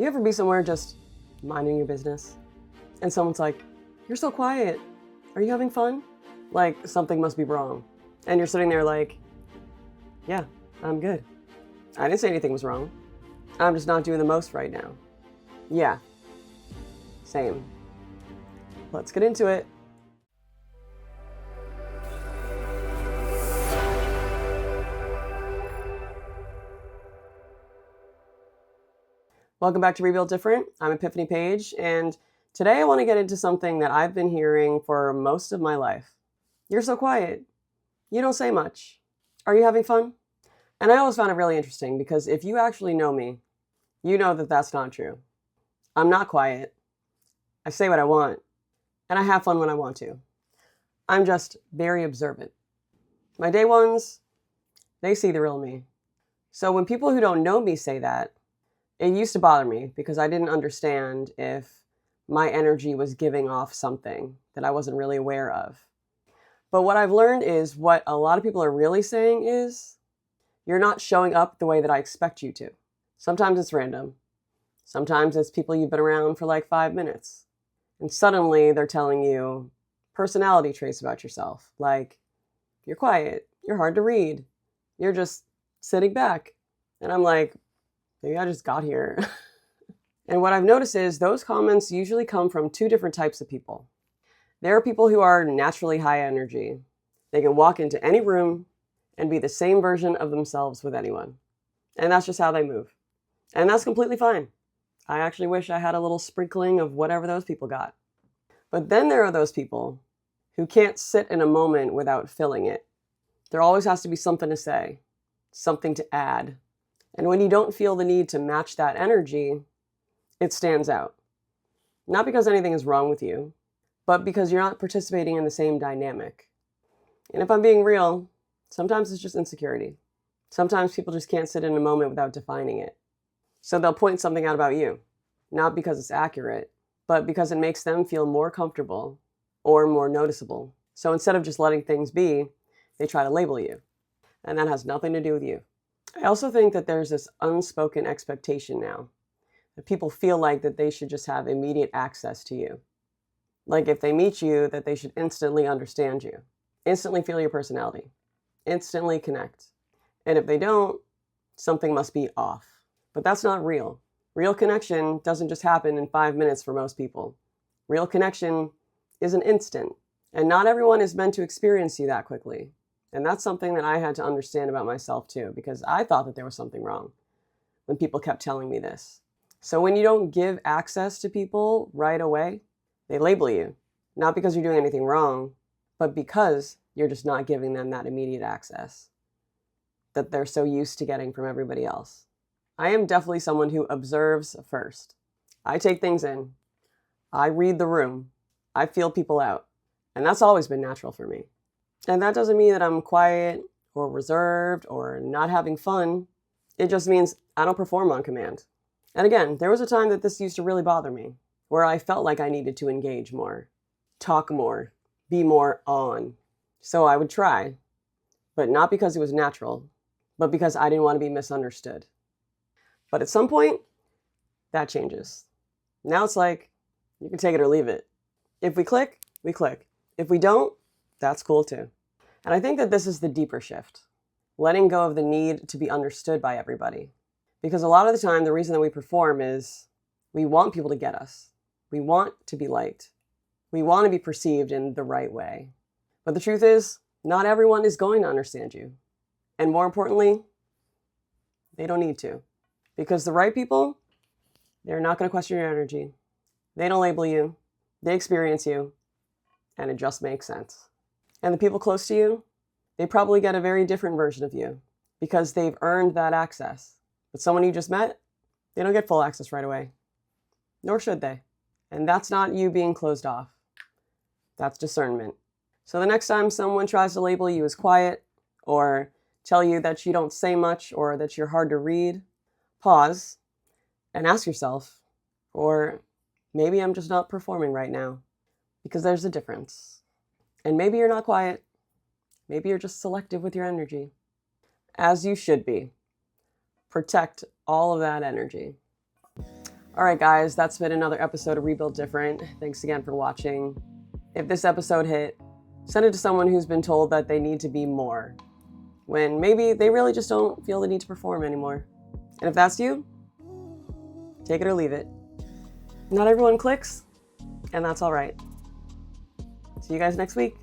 You ever be somewhere just minding your business and someone's like, "You're so quiet. Are you having fun?" Like something must be wrong. And you're sitting there like, "Yeah, I'm good. I didn't say anything was wrong. I'm just not doing the most right now." Yeah, same. Let's get into it. Welcome back to Rebuild Different. I'm Epiphany Page, and today I want to get into something that I've been hearing for most of my life. You're so quiet. You don't say much. Are you having fun? And I always found it really interesting because if you actually know me, you know that that's not true. I'm not quiet. I say what I want, and I have fun when I want to. I'm just very observant. My day ones, they see the real me. So when people who don't know me say that, it used to bother me because I didn't understand if my energy was giving off something that I wasn't really aware of. But what I've learned is what a lot of people are really saying is, you're not showing up the way that I expect you to. Sometimes it's random. Sometimes it's people you've been around for like 5 minutes. And suddenly they're telling you personality traits about yourself. Like, you're quiet, you're hard to read, you're just sitting back. And I'm like, maybe I just got here. And what I've noticed is those comments usually come from two different types of people. There are people who are naturally high energy. They can walk into any room and be the same version of themselves with anyone. And that's just how they move. And that's completely fine. I actually wish I had a little sprinkling of whatever those people got. But then there are those people who can't sit in a moment without filling it. There always has to be something to say, something to add. And when you don't feel the need to match that energy, it stands out. Not because anything is wrong with you, but because you're not participating in the same dynamic. And if I'm being real, sometimes it's just insecurity. Sometimes people just can't sit in a moment without defining it. So they'll point something out about you, not because it's accurate, but because it makes them feel more comfortable or more noticeable. So instead of just letting things be, they try to label you. And that has nothing to do with you. I also think that there's this unspoken expectation now that people feel like that they should just have immediate access to you. Like if they meet you, that they should instantly understand you, instantly feel your personality, instantly connect. And if they don't, something must be off. But that's not real. Real connection doesn't just happen in 5 minutes for most people. Real connection is an instant. And not everyone is meant to experience you that quickly. And that's something that I had to understand about myself too, because I thought that there was something wrong when people kept telling me this. So when you don't give access to people right away, they label you, not because you're doing anything wrong, but because you're just not giving them that immediate access that they're so used to getting from everybody else. I am definitely someone who observes first. I take things in. I read the room. I feel people out. And that's always been natural for me. And that doesn't mean that I'm quiet or reserved or not having fun. It just means I don't perform on command. And again, there was a time that this used to really bother me, where I felt like I needed to engage more, talk more, be more on. So I would try, but not because it was natural, but because I didn't want to be misunderstood. But at some point, that changes. Now it's like, you can take it or leave it. If we click, we click. If we don't, that's cool too. And I think that this is the deeper shift, letting go of the need to be understood by everybody. Because a lot of the time, the reason that we perform is we want people to get us. We want to be liked. We want to be perceived in the right way. But the truth is, not everyone is going to understand you. And more importantly, they don't need to. Because the right people, they're not going to question your energy. They don't label you. They experience you. And it just makes sense. And the people close to you, they probably get a very different version of you because they've earned that access. But someone you just met, they don't get full access right away. Nor should they. And that's not you being closed off. That's discernment. So the next time someone tries to label you as quiet or tell you that you don't say much or that you're hard to read, pause and ask yourself, or maybe I'm just not performing right now, because there's a difference. And maybe you're not quiet. Maybe you're just selective with your energy. As you should be. Protect all of that energy. All right, guys, that's been another episode of Rebuild Different. Thanks again for watching. If this episode hit, send it to someone who's been told that they need to be more, when maybe they really just don't feel the need to perform anymore. And if that's you, take it or leave it. Not everyone clicks, and that's all right. See you guys next week.